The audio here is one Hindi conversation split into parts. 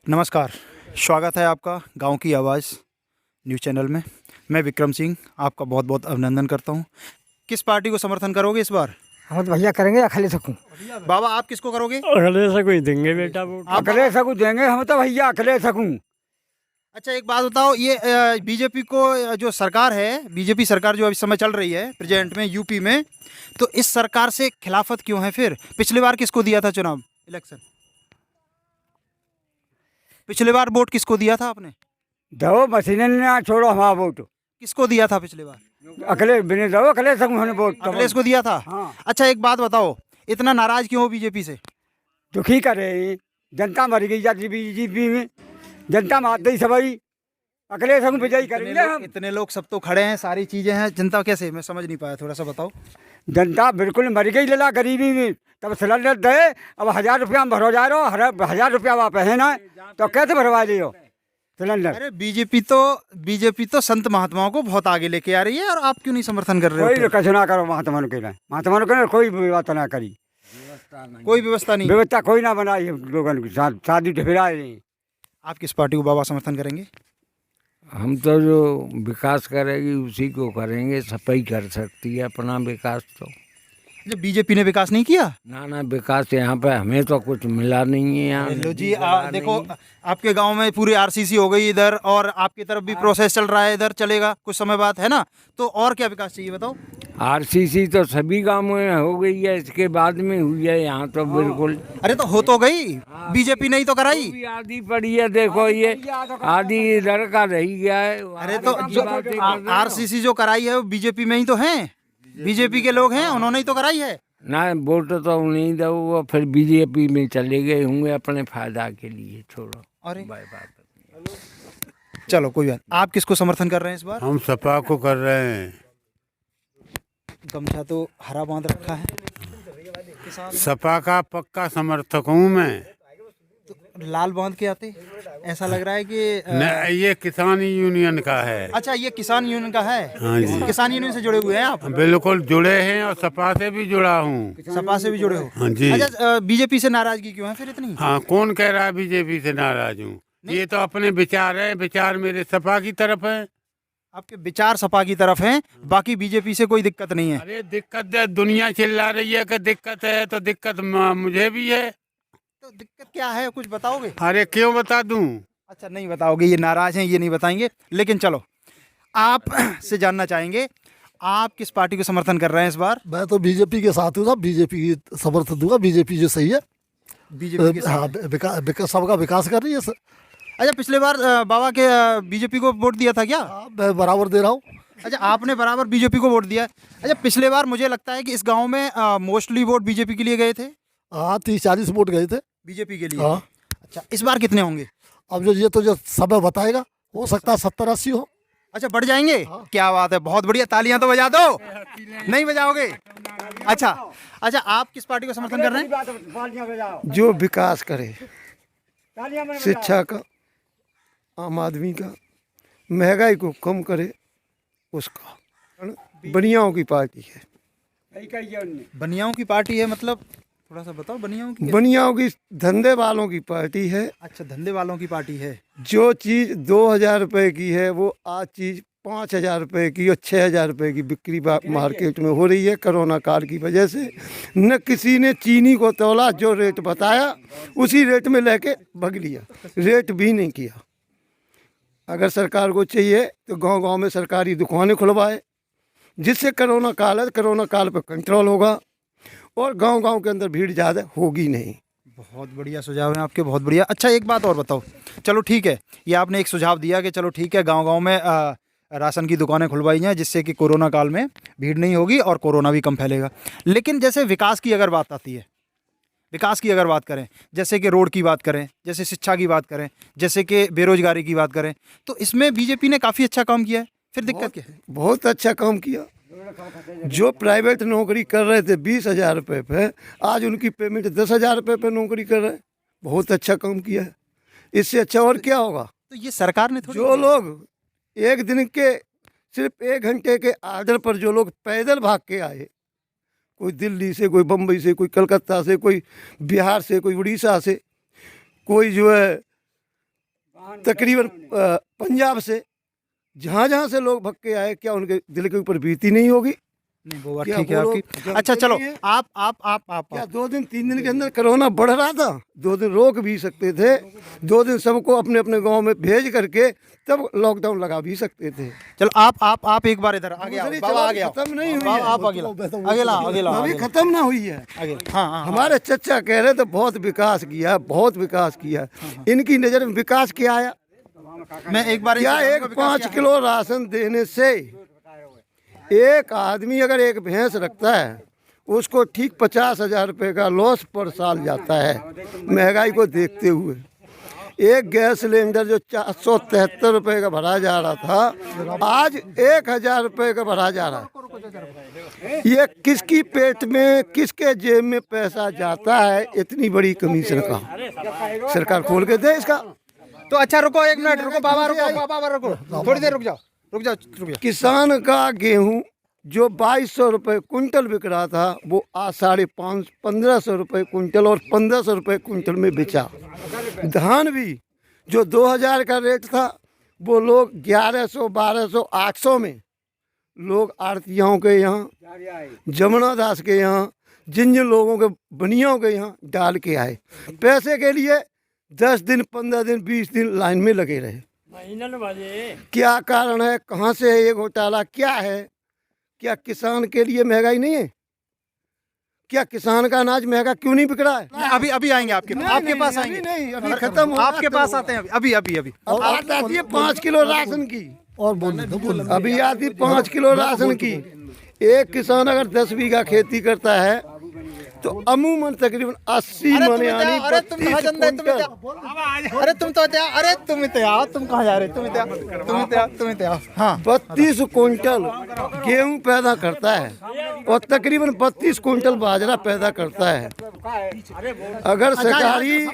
नमस्कार, स्वागत है आपका गांव की आवाज़ न्यूज़ चैनल में। मैं विक्रम सिंह आपका बहुत बहुत अभिनंदन करता हूं। किस पार्टी को समर्थन करोगे इस बार? हम तो भैया करेंगे अखिलेश सकूँ। बाबा आप किसको करोगे? अगले से कोई देंगे बेटा वोट। अखिलेश सकूँ देंगे हम तो भैया अखिलेश सकूँ। अच्छा एक बात बताओ, ये बीजेपी को जो सरकार है, बीजेपी सरकार जो अभी समय चल रही है प्रेजेंट में यूपी में, तो इस सरकार से खिलाफत क्यों है फिर? पिछली बार किसको दिया था चुनाव इलेक्शन? पिछली बार वोट किसको दिया था आपने? दो मशीनें ना छोड़ो हमारा वोट। किसको दिया था पिछली बार? अखिलेश बिने दो अखिलेश सकूँ हमने वोट। अखिलेश को दिया था। हाँ। अच्छा एक बात बताओ, इतना नाराज क्यों हो बीजेपी से? दुखी करे जनता मर गई जाती बीजेपी में, जनता मार दी सभी। अखिलेश सकूँ विजयी करेंगे हम। इतने लोग सब तो खड़े हैं, सारी चीजें हैं, जनता कैसे? मैं समझ नहीं पाया, थोड़ा सा बताओ। जनता बिल्कुल मर गई लला गरीबी में। तब सिलेंडर दे, अब 1000 रुपया में भरो जा रहे हो, 1000 रुपया वापस है ना, तो कैसे भरवा लियो सिलेंडर? अरे बीजेपी तो संत महात्माओं को बहुत आगे लेके आ रही है, और आप क्यों नहीं समर्थन कर रहे कोई हो? कछु ना करो महात्मा के लिए, महात्मा के कोई बात ना करी, कोई व्यवस्था नहीं। व्यवस्था कोई ना बनाई लोगों की, शादी ठिकराए नहीं। आप किस पार्टी को बाबा समर्थन करेंगे? हम तो जो विकास करेगी उसी को करेंगे। सफाई कर सकती है अपना विकास तो। जब बीजेपी ने विकास नहीं किया? ना विकास यहाँ पे हमें तो कुछ मिला नहीं है यहाँ। लो जी, देखो आपके गांव में पूरी आरसीसी हो गई इधर, और आपकी तरफ भी प्रोसेस चल रहा है, इधर चलेगा कुछ समय बाद, है ना? तो और क्या विकास चाहिए बताओ? आरसीसी तो सभी गाँवों में हो गई है, इसके बाद में हुई है यहाँ तो बिल्कुल। अरे तो हो तो गई, बीजेपी ने ही तो कराई। भी आधी पड़ी है, देखो ये आधी इधर का रही गया है। अरे तो आरसीसी जो कराई है वो बीजेपी में ही तो है, बीजेपी के लोग हैं, उन्होंने ही तो कराई है ना। वोट तो नहीं दो, वो फिर बीजेपी में चले गए होंगे अपने फायदा के लिए। छोड़ो, अरे बाय बात। चलो कोई बात। आप किसको समर्थन कर रहे हैं इस बार? हम सपा को कर रहे हैं। गमछा तो हरा बांध रखा है। सपा का पक्का समर्थक हूँ मैं। तो लाल बांध के आते, ऐसा लग रहा है कि न, ये किसान यूनियन का है। अच्छा ये किसान यूनियन का है। हाँ जी। किसान यूनियन से जुड़े हुए हैं आप? बिल्कुल जुड़े हैं, और सपा से भी जुड़ा हूँ। सपा से भी जुड़े हो? हाँ जी। अच्छा बीजेपी से नाराजगी क्यों है फिर इतनी? हाँ, कौन कह रहा है बीजेपी से नाराज हूँ? ये तो अपने विचार है, विचार मेरे सपा की तरफ है। आपके विचार सपा की तरफ हैं, बाकी बीजेपी से कोई दिक्कत नहीं है? अरे दिक्कत है, दुनिया चिल्ला रही है कि दिक्कत है, तो दिक्कत मुझे भी है। तो दिक्कत क्या है, कुछ बताओगे? अरे क्यों बता दूं? अच्छा नहीं बताओगे, ये नाराज हैं, ये नहीं बताएंगे। लेकिन चलो आप से जानना चाहेंगे, आप किस पार्टी को समर्थन कर रहे हैं इस बार? मैं तो बीजेपी के साथ हूँ, बीजेपी की समर्थन दूंगा। बीजेपी जो सही है, बीजेपी के हाँ, साथ? सबका विकास कर रही है सर। अच्छा पिछले बार बाबा के बीजेपी को वोट दिया था क्या? हाँ, मैं बराबर दे रहा हूँ। अच्छा आपने बराबर बीजेपी को वोट दिया। अच्छा पिछले बार मुझे लगता है कि इस गांव में मोस्टली वोट बीजेपी के लिए गए थे। हाँ, 30-40 वोट गए थे बीजेपी के लिए? हाँ। अच्छा इस बार कितने होंगे? अब जो समय बताएगा, हो सकता है 70-80 हो। अच्छा बढ़ जाएंगे? हाँ। क्या बात है, बहुत बढ़िया, तालियां तो बजा दो। नहीं बजाओगे? अच्छा अच्छा आप किस पार्टी को समर्थन कर रहे हैं? जो विकास करे, शिक्षा का, आम आदमी का, महंगाई को कम करे, उसका। बनियाओं की पार्टी है। बनियाओं की पार्टी है मतलब थोड़ा सा बताओ, बनियाओं की? बनियाओं की, धंधे वालों की पार्टी है। अच्छा धंधे वालों की पार्टी है। जो चीज़ 2000 रुपये की है, वो आज चीज़ 5000 रुपये की और 6000 रुपये की बिक्री मार्केट में हो रही है, कोरोना काल की वजह से। न किसी ने चीनी को तौला, जो रेट बताया उसी रेट में लेके भग लिया, रेट भी नहीं किया। अगर सरकार को चाहिए तो गांव-गांव में सरकारी दुकानें खुलवाए, जिससे कोरोना काल है, कोरोना काल पर कंट्रोल होगा और गांव-गांव के अंदर भीड़ ज़्यादा होगी नहीं। बहुत बढ़िया सुझाव है आपके, बहुत बढ़िया। अच्छा एक बात और बताओ, चलो ठीक है, ये आपने एक सुझाव दिया कि चलो ठीक है गांव-गांव में राशन की दुकानें खुलवाई जाएँ, जिससे कि कोरोना काल में भीड़ नहीं होगी और कोरोना भी कम फैलेगा। लेकिन जैसे विकास की अगर बात आती है, विकास की अगर बात करें, जैसे कि रोड की बात करें, जैसे शिक्षा की बात करें, जैसे कि बेरोजगारी की बात करें, तो इसमें बीजेपी ने काफ़ी अच्छा काम किया है। फिर दिक्कत क्या है? बहुत अच्छा काम किया। जो प्राइवेट नौकरी कर रहे थे 20,000 रुपये पे, आज उनकी पेमेंट 10,000 रुपये पे नौकरी कर रहे हैं। बहुत अच्छा काम किया है, इससे अच्छा और क्या होगा? तो ये सरकार ने थोड़ी, जो लोग एक दिन के सिर्फ 1 घंटे के आर्डर पर जो लोग पैदल भाग के आए, कोई दिल्ली से, कोई बम्बई से, कोई कलकत्ता से, कोई बिहार से, कोई उड़ीसा से, कोई जो है तकरीबन पंजाब से जहाँ जहाँ से लोग भग के आए, क्या उनके दिल के ऊपर बीती नहीं होगी? नहीं वो बात क्या ठीक है वो लोग आपकी। जब अच्छा चलो चाहिए- आप क्या 2 दिन 3 दिन के अंदर कोरोना बढ़ रहा था? 2 दिन रोक भी सकते थे, 2 दिन सबको अपने अपने गांव में भेज करके तब लॉकडाउन लगा भी सकते थे। चलो आप एक बार इधर आगे आओ दूसरी बाबा, चलो, आगे आओ खत्म नहीं हुई बाबा, है। आप अगेला अभी खत्म ना हुई है। हाँ हाँ हमारे चचा कह रहे थे बहुत विकास किया, बहुत विकास किया। इनकी नज़र में विकास क्या आया? मैं एक बार क्या एक 5 किलो राशन देने से एक आदमी अगर एक भैंस रखता है उसको ठीक 50,000 रुपये का लॉस पर साल जाता है, महंगाई को देखते हुए। एक गैस सिलेंडर जो 473 रुपये का भरा जा रहा था, आज 1,000 रुपये का भरा जा रहा है। ये किसकी पेट में, किसके जेब में पैसा जाता है? इतनी बड़ी कमीशन का सरकार खोल के दे इसका। तो अच्छा रुको, एक मिनट रुको बाबा, रुको थोड़ी देर रुक जाओ। किसान का गेहूं जो 2,200 रुपये कुंटल बिक रहा था, वो आज 1500 रुपये कुंटल और 1,500 रुपये कुंटल में बेचा। धान भी जो 2,000 का रेट था, वो लोग 1100, 1200, 800 में लोग आड़तियों के यहाँ, जमुना दास के यहाँ, जिन जिन लोगों के बनियों के यहाँ डाल के आए। पैसे के लिए 10 दिन, 15 दिन, 20 दिन लाइन में लगे रहे। क्या कारण है? कहाँ से है ये घोटाला? क्या है? क्या किसान के लिए महंगाई नहीं है? क्या किसान का अनाज महंगा क्यों नहीं बिक रहा है? अभी आएंगे आपके पास आएंगे। नहीं, अभी खत्म हो आपके पास आते हैं अभी। अब बात आती है 5 किलो राशन की। और बोलने दो, बोलने दो। अभी आती 5 किलो राशन की। एक किसान अगर 10 बीघा खेती करता है तो अमूमन तकरीबन 80 मन यानी 32 कुंटल। तुम कहाँ जा रहे? तुम हाँ 32 कुंटल गेहूं पैदा करता है और तकरीबन 32 कुंटल बाजरा पैदा करता है। अगर सरकारी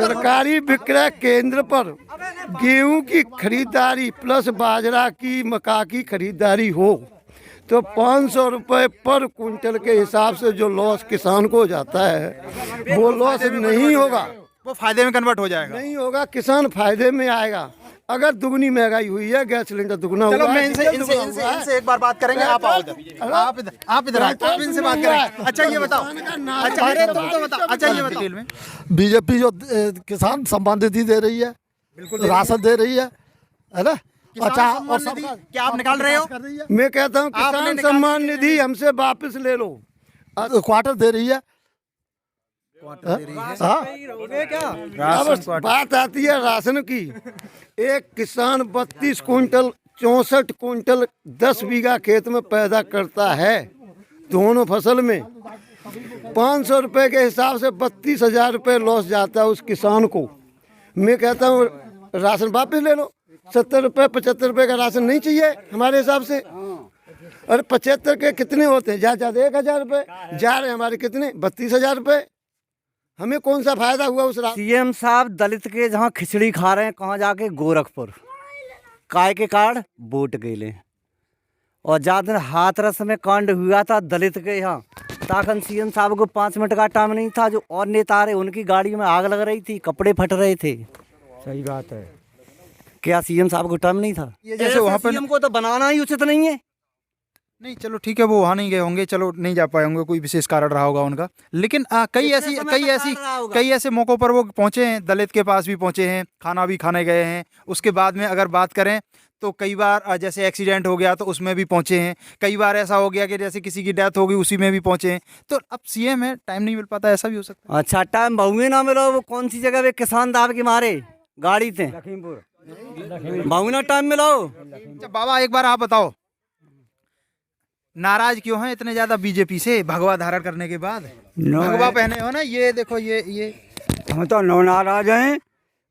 सरकारी विक्रय केंद्र पर गेहूं की खरीदारी प्लस बाजरा की, मक्का की खरीदारी हो तो 500 रुपये पर कुंटल के हिसाब से जो लॉस किसान को जाता है, वो लॉस नहीं होगा, वो फायदे में कन्वर्ट हो जाएगा। नहीं होगा। किसान फायदे में आएगा। अगर दुगनी महंगाई हुई है, गैस सिलेंडर दुगना चलो हुआ मैं है, इनसे डीजल इनसे दुगना इनसे हुआ है। इनसे एक बार बात करेंगे। आप आओ इधर, आप इधर आप इनसे बात करेंगे। अच्छा ये बताओ, अच्छा अरे तुम तो बताओ, अच्छा ये बताओ में बीजेपी जो किसान सम्मान निधि दे रही है, राशन दे रही है ना? अच्छा, और सरकार क्या आप निकाल रहे हो? कर रही है, मैं कहता हूँ किसान सम्मान निधि हमसे वापस ले लो। क्वार्टर दे रही है। हाँ, अब बात आती है राशन की। एक किसान 32 कुंटल, 64 कुंटल 10 बीघा खेत में पैदा करता है, दोनों फसल में 500 रुपये के हिसाब से 32,000 रुपये लॉस जाता है उस किसान को। मैं कहता हूँ राशन वापस ले लो। 70 रुपये 75 रुपये का राशन नहीं चाहिए हमारे हिसाब से। और 75 के कितने होते हैं? ज़्यादा 1,000 रुपये जा रहे हैं हमारे, कितने 32,000 रुपये। हमें कौन सा फायदा हुआ उस राशन? सीएम साहब दलित के जहाँ खिचड़ी खा रहे हैं, कहाँ जाके? गोरखपुर। काय के कार्ड वोट गए। और ज्यादा हाथरस में कांड हुआ था दलित के यहाँ, ताकन सीएम साहब को 5 मिनट का टाइम नहीं था। जो और नेता आ रहे, उनकी गाड़ी में आग लग रही थी, कपड़े फट रहे थे। सही बात है। क्या सीएम साहब को टाइम नहीं था? ये जैसे वहाँ पर सीएम को तो बनाना ही उचित नहीं है। नहीं, चलो ठीक है, वो वहाँ नहीं गए होंगे, चलो नहीं जा पाए होंगे, कोई विशेष कारण रहा होगा उनका। लेकिन कई ऐसे मौक़ों पर वो पहुँचे हैं, दलित के पास भी पहुँचे हैं, खाना भी खाने गए हैं। उसके बाद में अगर बात करें तो कई बार जैसे एक्सीडेंट हो गया तो उसमें भी पहुँचे हैं। कई बार ऐसा हो गया कि जैसे किसी की डेथ हो गई, उसी में भी पहुँचे हैं। तो अब सीएम है, टाइम नहीं मिल पाता, ऐसा भी हो सकता है। अच्छा, टाइम बहुए ना मिलो। वो कौन सी जगह पे किसान दाब के मारे गाड़ी थे? लखीमपुर। बहुए ना टाइम मिलो। अच्छा बाबा, एक बार आप बताओ, नाराज क्यों हैं इतने ज्यादा बीजेपी से भगवा धारण करने के बाद? भगवा पहने हो ना, ये देखो, ये हम तो नो नाराज हैं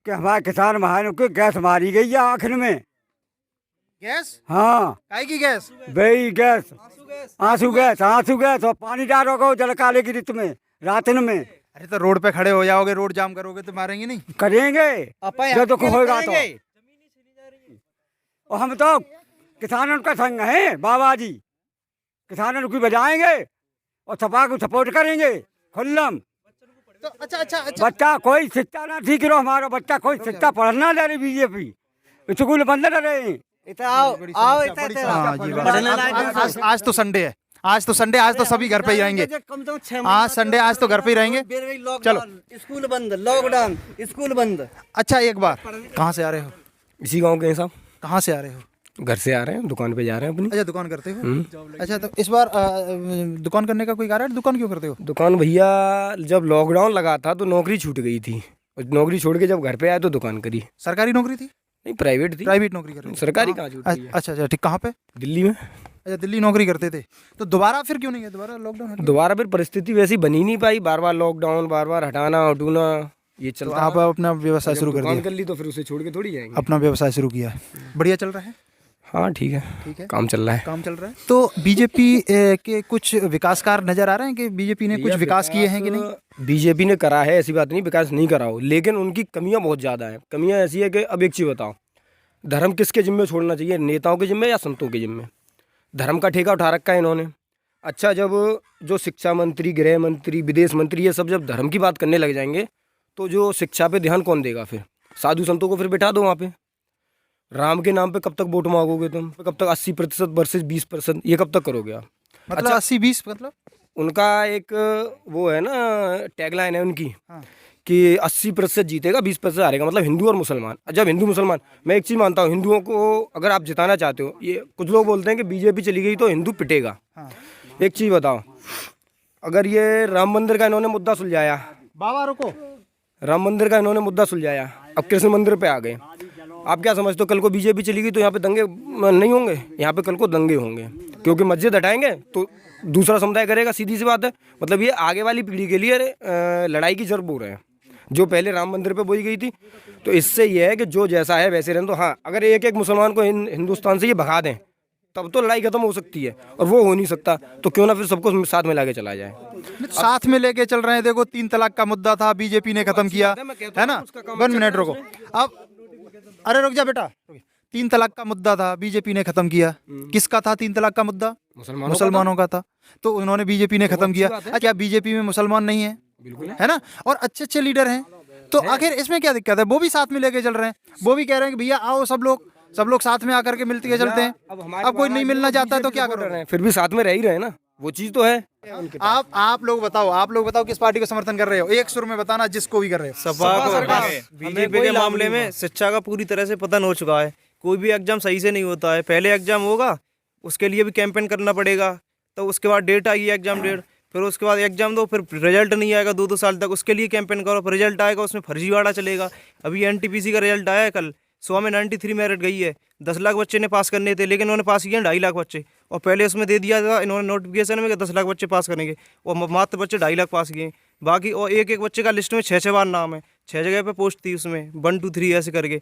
कि हमारे किसान भाइयों को गैस मारी गई है आखिर में। गैस? हाँ, काहे की गैस? बेई गैस, आंसू गैस और पानी डालोगे जल काले की ऋतु में, रातन में। अरे तो रोड पे खड़े हो जाओगे, रोड जाम करोगे तो मारेंगे नहीं? करेंगे जो दुख होगा तो। करेंगे। और हम तो किसानों का संग है बाबा जी, किसानों की बजाएंगे और सपा को सपोर्ट करेंगे खुल्लम। तो अच्छा बच्चा कोई शिक्षा ना ठीक रहो, हमारा बच्चा कोई शिक्षा पढ़ना दे रही बीजेपी, स्कूल बंद कर रहे। आओ हाँ जी आज तो संडे है, आज तो संडे, आज तो सभी घर पे ही रहेंगे। आज संडे, आज तो घर पे ही रहेंगे। चलो स्कूल बंद, लॉकडाउन, स्कूल बंद। अच्छा एक बार, कहाँ से आ रहे हो? इसी गांव के हैं साहब, कहाँ से आ रहे हो? घर से आ रहे हैं, दुकान पे जा रहे हैं अपनी। अच्छा दुकान करते हो? अच्छा तो इस बार दुकान करने का कोई कारण है? दुकान क्यों करते हो? दुकान भैया जब लॉकडाउन लगा था तो नौकरी छूट गई थी, और नौकरी छोड़ के जब घर पे आए तो दुकान करी। सरकारी नौकरी थी? नहीं, प्राइवेट थी। प्राइवेट नौकरी कर रहे थे? सरकारी कहाँ छूट गई है? अच्छा ठीक, कहाँ पे? दिल्ली में। अच्छा दिल्ली नौकरी करते थे, तो दोबारा फिर क्यों नहीं है? दोबारा लॉकडाउन हट गया? दोबारा फिर परिस्थिति वैसी बनी नहीं पाई, बार बार लॉकडाउन, बार बार हटाना हटूना, ये तो चलता आप अपना व्यवसाय शुरू कर दुकान दिया? कर ली तो फिर उसे छोड़ के थोड़ी जाएंगे। अपना व्यवसाय शुरू किया है, बढ़िया चल रहा है? हाँ ठीक है, ठीक है, काम चल रहा है। काम चल रहा है। तो बीजेपी के कुछ विकास कार्य नजर आ रहे हैं कि बीजेपी ने कुछ विकास किए हैं कि नहीं? बीजेपी ने करा है, ऐसी बात नहीं विकास नहीं करा हो, लेकिन उनकी कमियां बहुत ज़्यादा है। कमियां ऐसी है कि अब एक चीज़ बताओ, धर्म किसके जिम्मे छोड़ना चाहिए, नेताओं के जिम्मे या संतों के जिम्मे? धर्म का ठेका उठा रखा है इन्होंने। अच्छा जब जो शिक्षा मंत्री, गृह मंत्री, विदेश मंत्री, ये सब जब धर्म की बात करने लग जाएंगे तो जो शिक्षा पे ध्यान कौन देगा? फिर साधु संतों को फिर बिठा दो वहाँ पे। राम के नाम पे कब तक वोट मांगोगे तुम? कब तक 80% वर्सेस 20%, ये कब तक करोगे आप? मतलब 80-20 मतलब उनका एक वो है ना, टैगलाइन है उनकी, हाँ। कि 80% जीतेगा, 20% हारेगा, मतलब हिंदू और मुसलमान। जब हिंदू मुसलमान, मैं एक चीज़ मानता हूँ, हिंदुओं को अगर आप जिताना चाहते हो, ये कुछ लोग बोलते हैं कि बीजेपी चली गई तो हिंदू पिटेगा। हाँ। एक चीज़ बताओ, अगर ये राम मंदिर का इन्होंने मुद्दा सुलझाया, बाबा रुको, राम मंदिर का इन्होंने मुद्दा सुलझाया, अब कृष्ण मंदिर पे आ गए, आप क्या समझते हो कल को बीजेपी चली गई तो यहाँ पे दंगे नहीं होंगे? यहाँ पे कल को दंगे होंगे, क्योंकि मस्जिद हटाएंगे तो दूसरा समुदाय करेगा, सीधी सी बात है। मतलब ये आगे वाली पीढ़ी के लिए लड़ाई की जड़ बो रहे हैं, जो पहले राम मंदिर पे बोई गई थी। तो इससे ये है कि जो जैसा है वैसे रहने दो। हाँ, अगर एक एक मुसलमान को हिंदुस्तान से ये भगा दें तब तो लड़ाई खत्म हो सकती है, और वो हो नहीं सकता, तो क्यों ना फिर सबको साथ में लाके चला जाए। साथ में लेके चल रहे हैं। देखो 3 तलाक का मुद्दा था, बीजेपी ने खत्म किया, है ना? 1 मिनट रुको, अब अरे रुक जा बेटा। 3 तलाक का मुद्दा था, बीजेपी ने खत्म किया। किसका था 3 तलाक का मुद्दा? मुसलमानों का था, तो उन्होंने बीजेपी ने खत्म किया। क्या बीजेपी में मुसलमान नहीं है? है ना? और अच्छे अच्छे लीडर हैं, तो आखिर इसमें क्या दिक्कत है? वो भी साथ में लेके चल रहे हैं, वो भी कह रहे हैं कि भैया आओ सब लोग साथ में आकर के मिलते के चलते हैं। अब कोई नहीं मिलना चाहता है तो क्या करो? फिर भी साथ में रह ही रहे ना, वो चीज़ तो है। आप लोग बताओ किस पार्टी को समर्थन कर रहे हो? एक सुर में बताना, जिसको भी कर रहे हो। सपा को। बीजेपी के मामले में शिक्षा का पूरी तरह से पतन हो चुका है। कोई भी एग्जाम सही से नहीं होता है। पहले एग्जाम होगा, उसके लिए भी कैंपेन करना पड़ेगा, तो उसके बाद डेट आएगी, एग्जाम डेट, फिर उसके बाद एग्जाम दो, फिर रिजल्ट नहीं आएगा 2-2 साल तक, उसके लिए कैंपेन करो, फिर रिजल्ट आएगा, उसमें फर्जीवाड़ा चलेगा। अभी एनटीपीसी का रिजल्ट आया है कल, 100 में 93 मेरिट गई है। 10 लाख बच्चे ने पास करने थे, लेकिन उन्होंने पास किए 2.5 लाख बच्चे, और पहले उसमें दे दिया था इन्होंने नोटिफिकेशन में कि 10 लाख बच्चे पास करेंगे, और मात्र बच्चे 2.5 लाख पास किए। बाकी और एक बच्चे का लिस्ट में 6 बार नाम है, 6 जगह पे पोस्ट थी, उसमें 1 2 3 ऐसे करके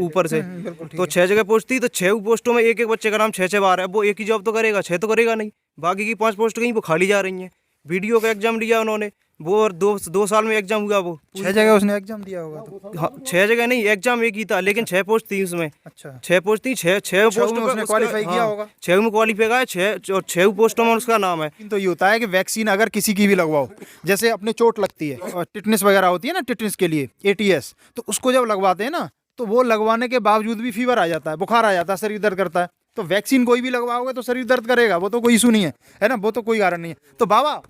ऊपर से, तो 6 जगह पोस्ट थी, तो 6 पोस्टों में एक बच्चे का नाम 6 बार है। अब वो एक ही जॉब तो करेगा, 6 तो करेगा नहीं, बाकी की 5 पोस्ट कहीं वो खाली जा रही हैं। वीडियो का एग्जाम लिया उन्होंने, वो और 2 साल में एग्जाम हुआ, वो 6 जगह उसने एग्जाम दिया होगा तो। हाँ, 6 जगह नहीं, एग्जाम एक ही था, लेकिन 6 पोस्ट थी उसमें। अच्छा, 6 पोस्ट थी, 6 पोस्ट में उसने क्वालिफाई किया होगा। 6 में क्वालिफाई है, 6 पोस्टों में उसका नाम है। तो ये होता है कि वैक्सीन अगर किसी की भी लगवाओ, जैसे अपने चोट लगती है और टिटनेस वगैरह होती है ना, टिटनेस के लिए ATS, तो उसको जब लगवाते हैं ना, तो वो लगवाने के बावजूद भी फीवर आ जाता है, बुखार आ जाता है, शरीर दर्द करता है। तो वैक्सीन कोई भी लगवाओगे तो शरीर दर्द करेगा, वो तो कोई इशू नहीं है ना, वो तो कोई कारण नहीं है। तो बाबा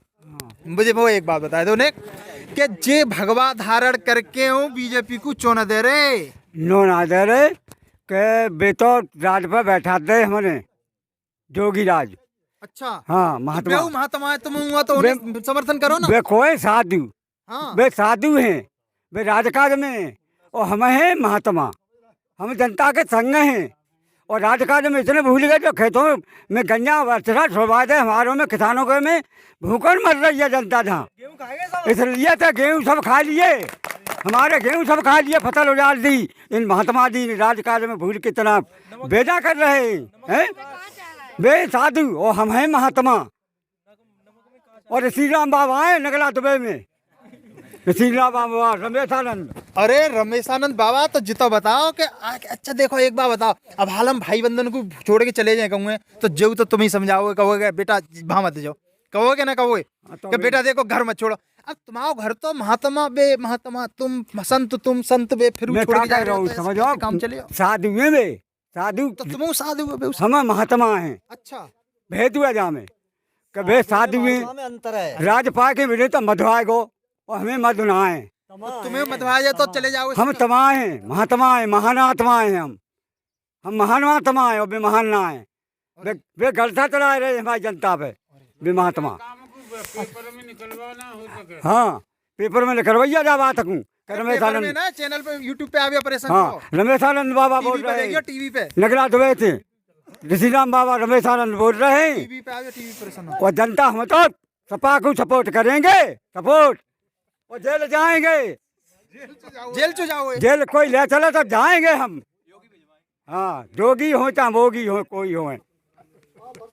मुझे वो एक बात बताए दो ने कि जे भगवा धारण करके हूँ बीजेपी को चो न दे रे, नो ना दे रहे के बेतो राज पर बैठाते हमारे जोगी राज। अच्छा हाँ, महात्मा महात्मा है तुम, हुआ तो उन्हें समर्थन करो ना। वे कोई साधु, हाँ, वे साधु हैं, वे राजकाज में, और हम हैं महात्मा, हम जनता के संग हैं। और राजकाज में इतने भूल गए जो खेतों में गंजा वर्षा छोड़वा दे, हमारों में किसानों के में भूखन मर रही है जनता जहाँ, इसलिए तो गेहूँ सब खा लिए, हमारे गेहूँ सब खा लिए, फसल उजाड़ दी। इन महात्मा जी राजकाज में भूल की तरह बेजा कर रहे हैं। वे साधु और हम हैं महात्मा। और श्री राम बाबा आए नगला दुबई में, श्री राम बाबा रमेशानंद। अरे रमेशानंद बाबा, तो जितो बताओ कि अच्छा देखो एक बात बताओ, अब हालम भाई बंधन को छोड़ के चले जाए कहूँगे तो जो तो तुम ही समझाओगे, कहोगे बेटा वहाँ मत जाओ, कहोगे ना, कहोगे कि बेटा देखो घर मत छोड़ो। अब तुम्हारा घर तो महात्मा बे, महात्मा तुम संत बे, फिर मैं छोड़ क्या के जा कह रहे रहा हो हूँ तो ऐसे समझ कैसे लो, काम चलेगा? साधु में वे साधु तो तुम साधु हो बे उस- हम महात्मा हैं, अच्छा भेद हुआ जा में कभी साधु में में अंतर है। राज पा के मिले तो मधुआए गो और हमें मधु ना है। तुम्हें मधवा जाए तो चले जाओगे। हम तमा हैं, महात्मा हैं, महान आत्मा हैं हम महान आत्मा हैं और वे महान ना हैं। वे गलता चला रहे हमारी जनता पे, वे महात्मा। पेपर में निकलवाना हो सके। हाँ पेपर में लिखवाइया जा बात हूँ रमेश पेपर में आनंद। ना चैनल पे यूट्यूब पे आवे ऑपरेशन हाँ रमेश आनंद बाबा बोल टीवी पे रहे देखिए, हैं, टीवी पे नगरा दुबे थे ऋषिराम बाबा रमेश आनंद बोल रहे हैं टीवी पे आवे, टीवी ऑपरेशन और जनता हम तो सपा को सपोर्ट करेंगे, सपोर्ट और जेल जाएंगे, जेल चो जाओगे। जेल कोई ले चला तो जाएंगे हम। हाँ जोगी हो चाहे भोगी हो कोई हो,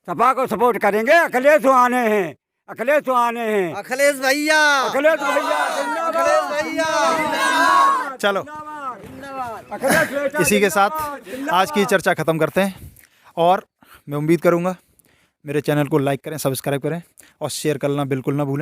सपा को सपोर्ट करेंगे। अखिलेश आने हैं, अखिलेश आने हैं, अखिलेश भैया, अखिलेश भैया अखिलेश भैया। चलो अखिलेश इसी के साथ आज की चर्चा ख़त्म करते हैं और मैं उम्मीद करूंगा मेरे चैनल को लाइक करें, सब्सक्राइब करें और शेयर करना बिल्कुल ना भूलें।